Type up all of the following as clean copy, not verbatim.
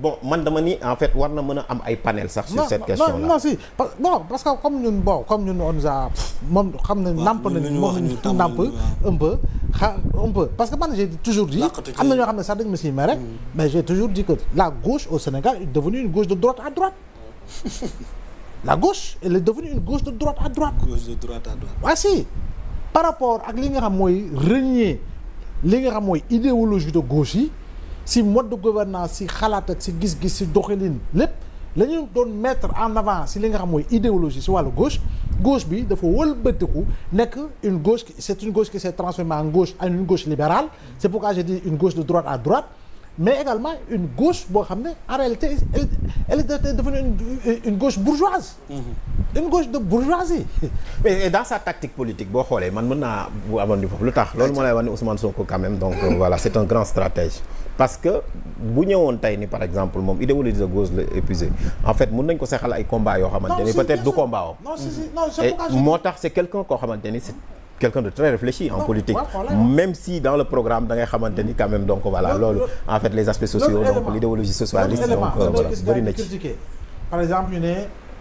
bon man dama ni en fait war na mën a am ay panel sax sur cette question là non si parce que comme ñun on nous a moom xam ne namp nañ moom namp un peu parce que man j'ai toujours dit am na ñoo xam ne sax dañ ma siy mere mais j'ai toujours dit que la gauche au Sénégal est devenue une gauche de droite à droite la gauche elle est devenue une gauche de droite à droite waaw si par rapport ak li nga xam mooy renier li nga xam mooy idéologie de gauche yi si mode de gouvernance si xalaat ak si gis-gis si doxalin lépp la ñu doon mettre en avant si li nga xam mooy idéologie si wàllu gauche bi dafa wëlbatiku nekk une gauche c'est une gauche qui s'est transformée en gauche en une gauche libérale c'est pourquoi j'ai dit une gauche de droite à droite mais également une gauche boo xam ne en réalité elle est devenue une gauche bourgeoise une gauche de bourgeoisie mais dans sa tactique politique boo xoolee man mën naa bu amoon di foofu lu tax loolu moo lay wax ni Ousmane Sonko quand même donc voilà c'est un grand stratège parce que bu ñëwoon tey ni par exemple moom idéologie de gauche la épuisé en fait mën nañ ko seexal ay combat yoo xamante ni peut-être du combat moo tax c'est quelqu'un koo xamante ni c'est quelqu'un de très réfléchi en politique même si dans le programme da ngay xamante ni quand même donc voilà loolu en fait les aspects sociaux donc l'idéologie socialiste donc voilà bëri na ci par exemple ñu ne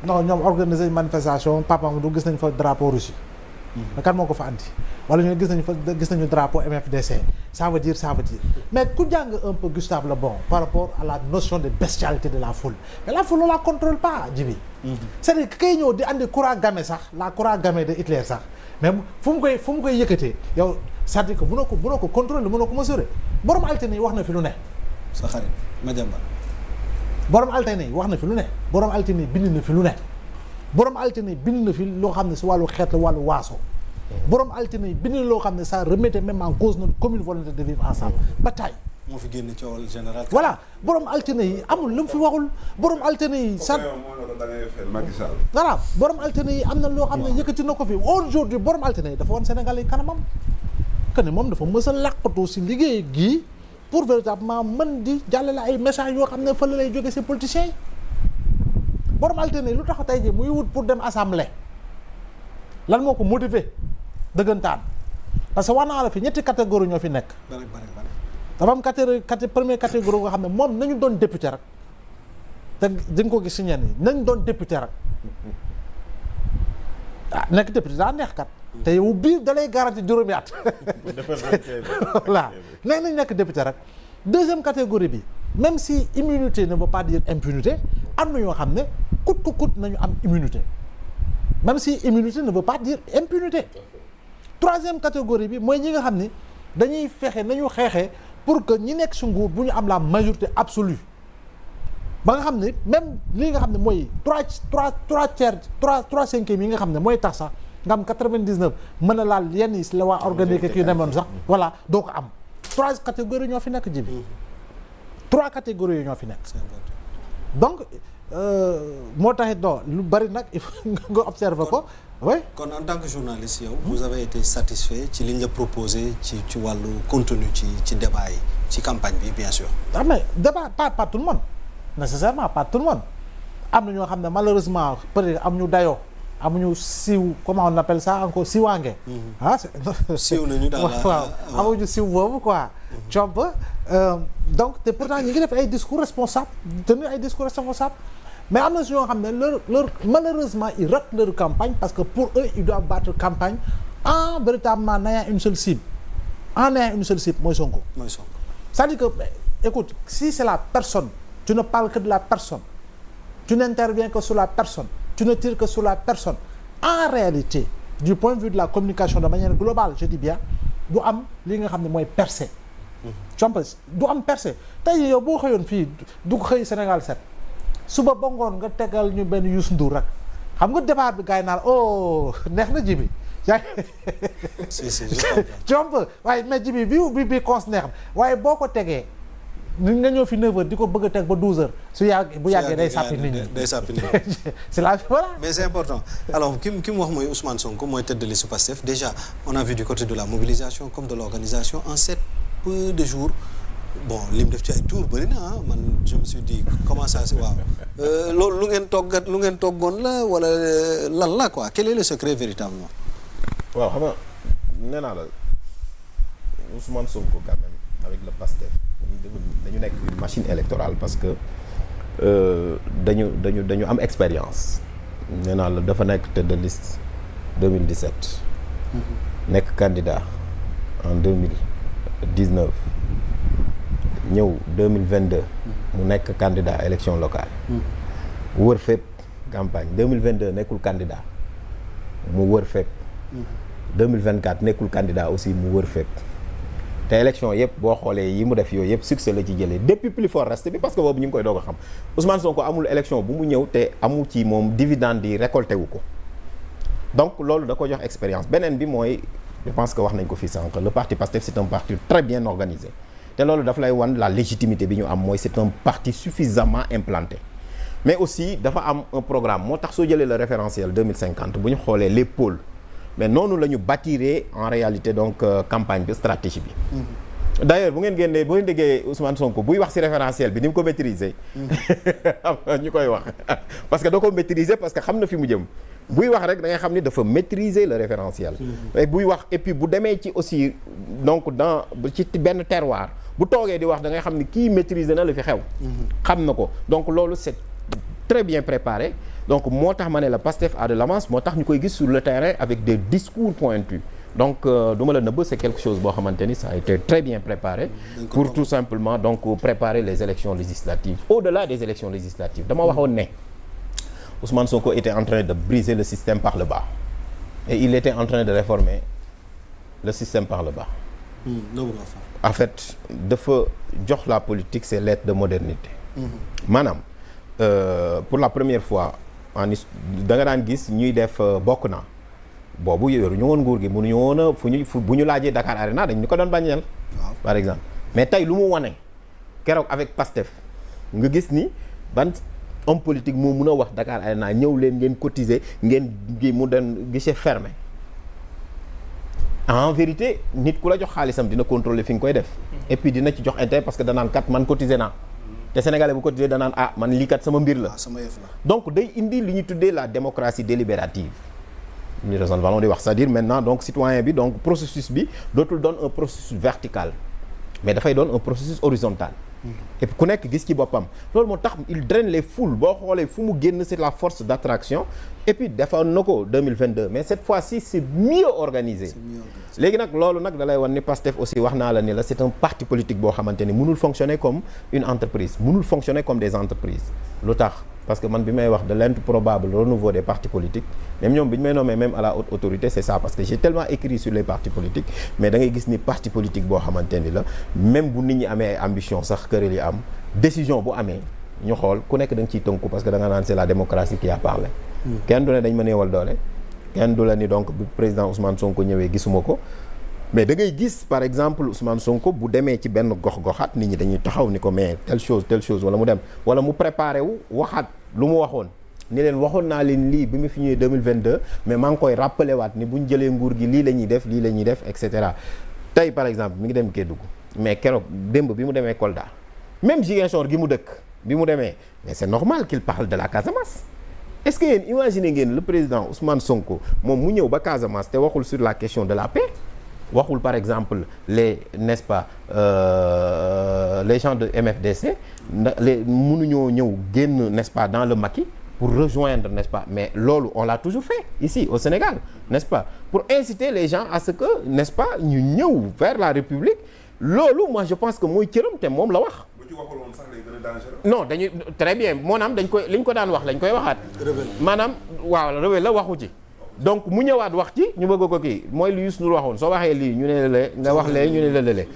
non ñoom organiser manifestation Papa du gis nañ fa drapeau Russie mais kan moo ko fa andi wala ñu gis nañu drapeau MFDC ça veut dire mais ku jàng un peu Gustave Le Bon par rapport à la notion de bestialité de la foule mais la foule on la contrôle pas Djibi c'est-à-dire que kay ñëw di andi courant gammée sax la courant gammée de Hitler sax mais fu mu koy yëkkatee yow c'est-à-dire que mënoo ko contrôler mënoo ko mesurer borom altine yi wax na fi lu ne sa xarit Madiambal borom altine yi wax na fi lu ne borom altine yi bind na fi lu ne borom altine yi bind na fi loo xam ne si wàllu xeet la wàllu waaso borom altine yi bind na loo xam ne ça remettait même en cause notre commune volonté de vivre ensemble bataille moo fi génn coowal général voilà borom altine yi amul lu mu fi waxul borom altine yi sa voilà borom altine yi am na loo xam ne yëkkati na ko fi aujourd'hui borom altine yi dafa woon Sénégal yi kanamam que ne moom dafa mës a làqatu si liggéey gii pour véritablement mën di jàllale ay messages yoo xam ne fële lay jóge si politiciens yi borom altine yi lu tax tey jii muy wut pour dem assemblée lan moo ko motiver dëggantaan parce que wax naa la fi ñetti catégorie ñoo fi nekk dafa am première catégorie nga xam ne moom nañu doon député rek te di nga ko gis si ñenn yi nañ doon député rek nekk député daa neex kat te yow biir da lay garanti juróomi at voilà nañ nekk député rek deuxième catégorie bi même si immunité ne veut pas dire impunité am na ñoo xam ne coûte que coûte nañu am immunité même si immunité ne veut pas dire impunité troisième catégorie bi mooy ñi nga xam ni dañuy fexe nañu xeexee pour que ñi nekk si nguur bu ñu am la majorité absolue ba nga xam ne même li nga xam ne mooy trois cinquième yi nga xam ne mooy tax sax nga am 99 mën a laal yenn yi si la waa organique kii demoon sax voilà doo ko am trois catégories ñoo fi nekk jibi trois catégories yi ñoo fi nekk donc moo taxit doo lu bari nag il faut nga observer ko oui. kon en tant que journaliste yow vous avez été satisfait ci li ñu la proposé ci wàllu contenu ci débat yi ci campagne bi bien sûr. ah mais débat pas tout le monde nécessairement pas tout le monde am na ñoo xam ne malheureusement peut-être am ñu dayoo amuñu siiw comment on appelle ça encore siiwaange. ah siiw nañu daal waaw amuñu siiw boobu quoi. comp donc te pourtant ñu ngi def ay discours responsables tenir ay discours responsables mais am na si ñoo xam ne leur malheureusement ils ratent leur campagne parce que pour eux ils doivent battre campagne en véritablement n'ayant une seule cible mooy Sonko. c'est-à-dire que écoute si c'est la personne tu ne parles que de la personne tu n'interviens que sur la personne tu ne tires que sur la personne en réalité du point de vue de la communication de manière globale je dis bien du am li nga xam ne mooy percée. du am percée tey yow boo xëyoon fii du ko xëy Sénégal 7 suba ba ngoon nga tegal ñu benn Youssou Ndour rek xam nga débat bi gars yi naan oh neex na Djibi yaa ngi waaye mais Djibi bi cons neex na waaye boo ko tegee nga ñëw fi 9h di ko bëgg a teg ba 12h bu yàggee day sàppi nit ñi c'est la voilà. mais c'est important alors ki mu wax mooy Ousmane Sonko mooy tête de liste Pastef déjà on a vu du côté de la mobilisation comme de l'organisation en peu de jours bon li mu def ci ay tour bëri na man je me suis dit comment ça c'est waaw loolu lu ngeen toggoon la wala lan la quoi quel est le secret véritablement. waaw xam nga nee naa la Ousmane Sonko quand même avec le Pastef dañu nekk une machine électorale parce que dañu am expérience. nee naa la dafa nekk tête de liste 2017. nekk candidat en 2019 ñëw 2022. mu nekk candidat élection locale. wër fépp campagne 2022 nekkul candidat mu wër fépp. 2024 nekkul candidat aussi mu wër fépp. te élection yëpp boo xoolee yi mu def yooyu yëpp succès la ci jëlee depuis plus fort reste bi parce que boobu ñu ngi koy doog a xam Ousmane Sonko amul élection bu mu ñëw te amu ci moom dividende yi récolté wu ko donc loolu da ko jox expérience beneen bi mooy je pense que wax nañ ko fii sànq le parti Pastef c'est un parti très bien organisé te loolu dafa lay wan la légitimité bi ñu am mooy c'est un parti suffisamment implanté mais aussi dafa am un programme moo tax soo jëlee le référentiel 2050 bu ñu xoolee les pôles mais noonu la ñu bâtiré en réalité donc campagne bi stratégie bi. d'ailleurs bu ngeen génnee bu ngeen déggee Ousmane Sonko buy wax ci référentiel bi ni mu ko maîtriser. ñu koy wax parce que da ko maîtriser parce que xam na fi mu jëm. buy wax rek da ngay xam ni dafa maîtriser le référentiel. et buy wax et puis bu demee ci aussi donc ci benn terroir bu toogee di wax da ngay xam ni kii maîtriser na la fi xew. xam na ko donc loolu c'est très bien préparé. donc moo tax ma ne la Pastef a de l'avance moo tax ñu koy gis sur le terrain avec des discours pointus donc du ma la nëbb c'est quelque chose boo xamante ni ça a été très bien préparé pour tout simplement donc préparer les élections législatives au-delà des élections législatives dama waxoon ne Ousmane Sonko était en train de briser le système par le bas et il était en train de réformer le système par le bas en fait dafa jox la politique ses lettres de modernité maanaam pour la première fois da nga daan gis ñuy def bokk na boobu yoruñu woon nguur gi mënuñu woon a bu ñu laajee Dakar Arena dañ ñu ko doon bañal par exemple mais tey lu mu wane keroog avec Pastef nga gis ni ban homme politique moo mun a wax Dakar Arena ñëw leen ngeen cotiser ngeen gi mu doon guichet fermé en vérité nit ku la jox xaalisam dina contrôler fi nga koy def et puis dina ci jox intérêt parce que danaan kat man cotiser naa te Sénégalais bu cotisé danaan man lii kat sama mbir la. sama yëf la donc day indi li ñu tuddee la démocratie délibérative. ñu raison valon di wax c'est-à-dire maintenant donc citoyen bi donc processus bi dootul doon un processus vertical mais dafay doon un processus horizontal. et puis ku nekk gis ci boppam loolu moo tax il draine les foules boo xoolee fu mu génn c'est la force d'attraction et puis defoon na ko 2022 mais cette fois-ci c'est mieux organisé. léegi nag loolu nag da lay wan ni Pastef aussi wax naa la ni la c'est un parti politique boo xamante ni mënul fonctionner comme une entreprise mënul fonctionner comme des entreprises lu tax parce que man bi may wax de l'improbable renouveau des partis politiques même ñoom bi ñu may nommé même à la haute autorité c'est ça parce que j'ai tellement écrit sur les partis politiques mais da ngay gis ni parti politique boo xamante ni la même bu nit ñi amee ambition sax këral yi am décision bu amee ñu xool ku nekk da nga ciy tënku parce que da nga naan c'est la démocratie qui a parlé kenn du ne dañ ma néewal doole kenn du la ni donc bu président Ousmane Sonko ñëwee gisuma ko mais da ngay gis par exemple Ousmane Sonko bu demee ci benn gox-goxaat nit ñi dañuy taxaw ni ko mais telle chose wala mu dem wala mu préparé wu waxaat lu mu waxoon ni leen waxoon naa leen lii bi mu fi ñëwee 2022 mais maa ngi koy rappelé waat ni bu ñu jëlee nguur gi lii la ñuy def et cetera tey par exemple mi ngi dem Kédougou mais keroog démb bi mu demee Kolda même Ziguinchor gi mu dëkk bi mu demee mais c'est normal qu'il parle de la Casamance. est-ce que yéen imaginez ngeen le président Ousmane Sonko moom mu ñëw ba Casamance te waxul sur la question de la paix waxul par exemple n'est-ce pas les gens de MFDC mënuñoo ñëw génn n'est-ce pas dans le maquis pour rejoindre n'est-ce pas mais loolu on l'a toujours fait ici au Sénégal n'est-ce pas pour inciter les gens à ce que n'est-ce pas ñu ñëw vers la République loolu moi je pense que mooy cëram te moom la wax. non dañuy très bien maanaam dañ koy liñ ko daan wax lañ koy waxaat. maanaam waaw rebelle la waxu ci. donc mu ñëwaat wax ci ñu bëgg ko kii mooy lu Youssou Ndour waxoon soo waxee lii ñu ne la nga wax lee ñu ne la lële.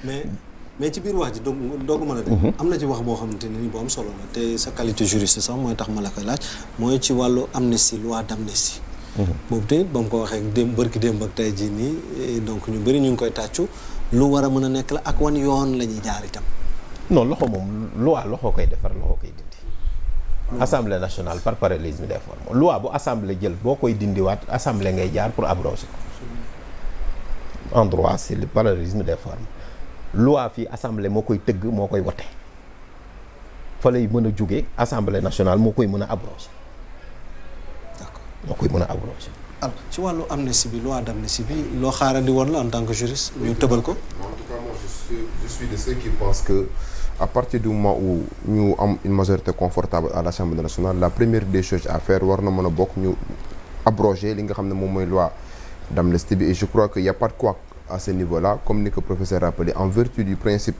mais ci biir wax ji doogu mën a dem am na ci wax boo xamante ne ni bu am solo la te sa qualité juriste sax mooy tax ma la koy laaj mooy ci wàllu amnistie loi d'amnistie. boobu tamit ba mu ko waxee bërki démb ak tey jii nii donc ñu bëri ñu ngi koy tàccu lu war a mën a nekk la ak wan yoon la ñuy jaar itam. non loxo moom loi loxo koy defar loxo koy dindi. Assemblée nationale par parallélisme des formes loi bu assemblée jël boo koy dindiwaat assemblée ngay jaar pour abroger ko en droit c'est le parallélisme des formes loi fii assemblée moo koy tëgg moo koy wote fa lay mën a jóge assemblée nationale moo koy mën a abroger. d'accord moo koy mën a abroger. alors ci wàllu amnistie bi loi d'amnistie bi loo xaarandi woon la en tant que juriste ñu tëbal ko. en tout cas moi je suis de ceux qui pensent que à partir du moment où ñu am une majorité confortable à l'Assemblée nationale, la première des choses à faire war na mën a bokk ñu abroger li nga xam ne moom mooy loi d'amnistie bi, et je crois que y a pas de quoi à ce niveau-là, comme ni ko professeur rappelé, en vertu du principe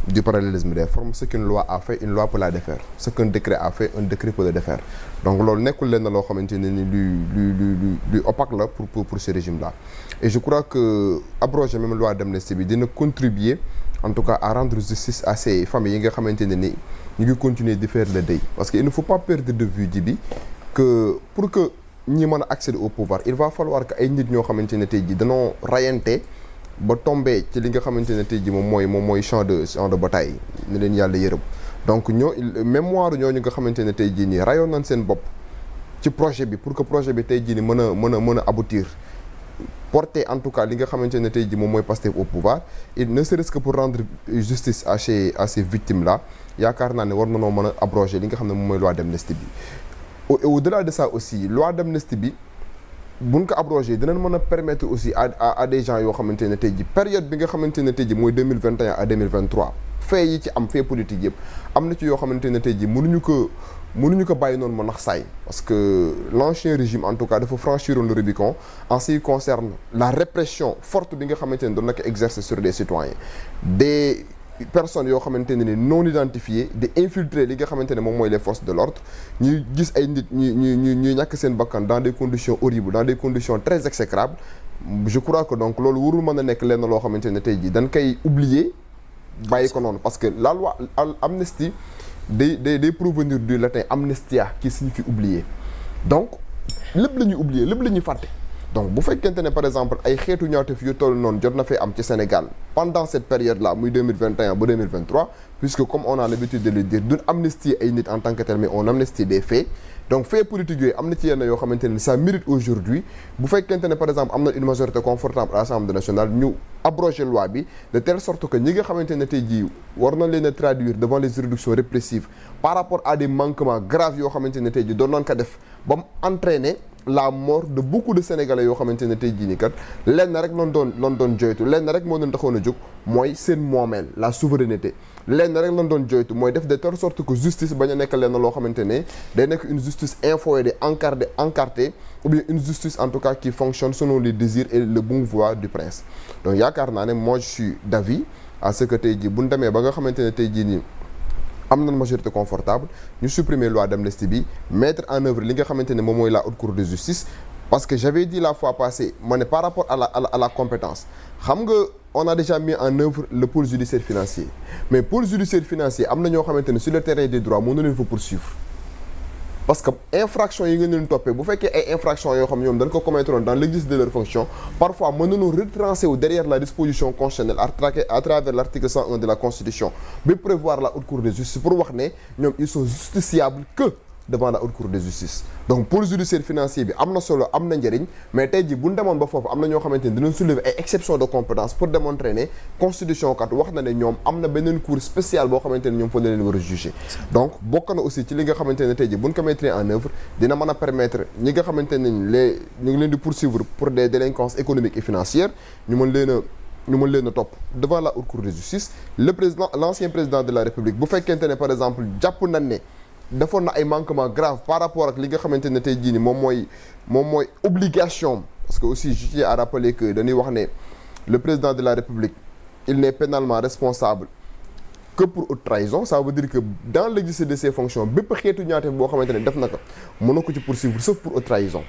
du parallélisme des formes, ce qu'une loi a fait, une loi peut la défaire. Ce qu'un décret a fait, un décret peut le défaire. Donc loolu nekkul lenn loo xamante ne ni lu opaque la pour ce régime-là. Et je crois que abroger même loi d'amnistie bi dina contribuer en tout cas à rendre justice à ces familles yi nga xamante ne ni ñu ngi continuer di faire le deuil. Parce que il ne faut pas perdre de vue ji bi que pour que ñi mën a accéder au pouvoir, il va falloir que ay nit ñoo xamante ne tey ji danoo rayante ba tombé ci li nga xamante ne tey ji moom mooy champ de bataille ni leen yàlla yërëm. Donc mémoire ñooñu nga xamante ne tey jii nii rayoon nañ seen bopp ci projet bi pour que projet bi tey jii nii mën a aboutir, porter en tout cas li nga xamante ne tey jii moom mooy Pastef au pouvoir, et ne serait-ce que pour rendre justice à ces victimes là, yaakaar naa ne war na noo mën a abroger li nga xam ne moom mooy loi d'amnistie bi. Au-delà de ça aussi, loi d'amnistie bi buñ ko abrogé dinañ mën a permettre aussi à des gens yoo xamante ne tey ji période bi nga xamante ne tey ji mooy 2021 à 2023 fait yi ci am fait politique yëpp am na ci yoo xamante ne tey ji mënuñu ko bàyyi noonu ma nax saay, parce que l'ancien régime en tout cas dafa franchiroon le Rubicon en ce qui concerne la répression forte bi nga xamante ne doon na ko exercer sur des citoyens, des personnes yoo xamante ne ni non identifiées di infiltrer li nga xamante ne moom mooy les forces de l'ordre, ñuy gis ay nit ñuy ñàkk seen bakkan dans des conditions horribles, dans des conditions très exécrables. Je crois que donc loolu warul mën a nekk lenn loo xamante ne tey jii dañ koy oublier bàyyi ko noonu, parce que la loi amnistie day provenir du latin amnestia qui signifie oublier. Donc lépp la ñuy oublier, lépp la ñuy fàtte. Donc bu fekkente ne par exemple ay xeetu ñaawteef yu toll noonu jot na fee am ci Sénégal pendant cette période là muy 2021 ba 2023, puisque comme on a l'habitude de le dire, duñ amnistie ay nit en tant que tel, mais on amnistie des faits. Donc faits politiques yooyu am na ci yenn yoo xamante ne ça mérite aujourd'hui bu fekkente ne par exemple am na une majorité confortable à l'Assemblée nationale ñu abroger loi bi de telle sorte que ñi nga xamante ne tey jii war na leen a traduire devant les juridictions répressives par rapport à des manquements graves yoo xamante ne tey jii doon nañ ko def ba mu entraîner la mort de beaucoup de Sénégalais yoo xamante ne tey jii nii kat lenn rek loon doon joytu, lenn rek moo doon taxoon a jóg mooy seen moomeel, la souveraineté. Lenn rek loon doon joytu mooy def de telle sorte que justice bañ a nekk lenn loo xamante ne day nekk une justice infoédée, encartée, ou bien une justice en tout cas qui fonctionne selon les désirs et le bon vouloir du prince. Donc yaakaar naa ne moi je suis d'avis à ce que tey jii bu ñu demee ba nga xamante ne tey jii nii am na majorité confortable ñu supprimer loi d'amnistie bi, mettre en œuvre li nga xamante ne moom mooy la haute cour de justice, parce que j'avais dit la fois passée ma ne par rapport à la compétence xam nga on a déjà mis en œuvre le pôle judiciaire financier, mais pôle judiciaire financier am na ñoo xamante ne sur le terrain des droits mënu leen fa poursuivre, parce que infraction yi nga leen toppee bu fekkee ay infraction yoo xam ñoom dañ ko commettre dans l'exercice de leur fonction, parfois mën nañu retrancher wu derrière la disposition constitutionnelle à travers l'article 101 de la Constitution bi prévoir la haute cour de justice pour wax ne ñoom ils sont justiciables que devant la haute cour de justice. Donc pôle judiciaire financier bi am na solo, am na njëriñ, mais tey jii bu ñu demoon ba foofu am na ñoo xamante ne dinañ soulever ay exceptions de compétence pour démontrer ne constitution kat wax na ne ñoom am na beneen cour spéciale boo xamante ne ñoom fa la leen war a juger. Donc bokk na aussi ci li nga xamante ne tey jii bu ñu ko mettre en œuvre dina mën a permettre ñi nga xamante ne ñu ngi leen di poursuivre pour des délinquances économiques et financières ñu mën leen a topp devant la haute cour de justice. L'ancien président de la République bu fekkente ne par exemple jàpp nañ ne defoon na ay manquements graves par rapport ak li nga xamante ne tey jii ni moom mooy obligation, parce que aussi je tiens à rappeler que dañuy wax ne le président de la République il n'est pénalement responsable que pour haute trahison. Ça veut dire que dans l'exercice de ses fonctions bépp xeetu ñaate boo xamante ne def na ko mën na ko ci poursuivre sauf pour haute trahison.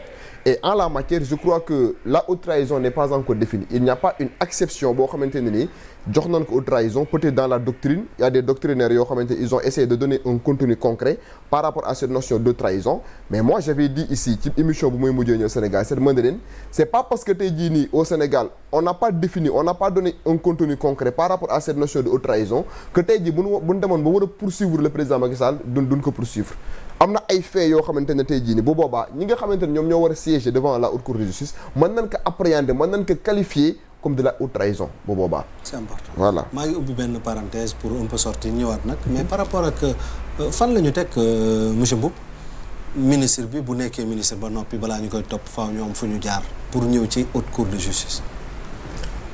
Et en la matière je crois que la haute trahison n'est pas encore définie. Il n'y a pas une acception boo xamante ne nii jox nañ ko haute trahison. Peut-être dans la doctrine il y a des doctrinaires yoo xamante ils ont essayé de donner un contenu concret par rapport à cette notion de trahison, mais moi j'avais dit ici ci émission bu muy mujjee ñëw Sénégal c'est mën na leen c'est pas parce que tey jii nii au Sénégal on n'a pas défini, on n'a pas donné un contenu concret par rapport à cette notion de haute trahison que tey jii bu ñu demoon ba war a poursuivre le président Macky Sall duñ ko poursuivre. am na ay faits yoo xamante ne tey jii nii bu boobaa ñi nga xamante ne ñoom ñoo war a siéger devant la haute cour de justice mën nañ ko appréhender, mën nañ ko qualifier comme de la haute trahison bu boobaa. C'est important. Voilà. maa ngi ubbi benn parenthèse pour un peu sortir ñëwaat nag mais par rapport ak fan la ñu teg monsieur Mboup ministre bi bu nekkee ministre ba noppi balaa ñu koy topp faaw ñu am fu ñu jaar pour ñëw ci haute cour de justice.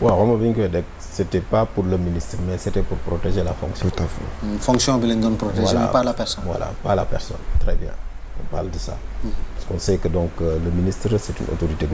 waaw xam nga bi ñu koy teg c'était pas pour le ministre mais c'était pour protéger la fonction. Tout à fait. fonction bi lañ doon protéger. Voilà. Mais pas la personne. Voilà, pas la personne. Très bien. On parle de ça. Parce qu'on sait que donc le ministre c'est une autorité gouvernementale.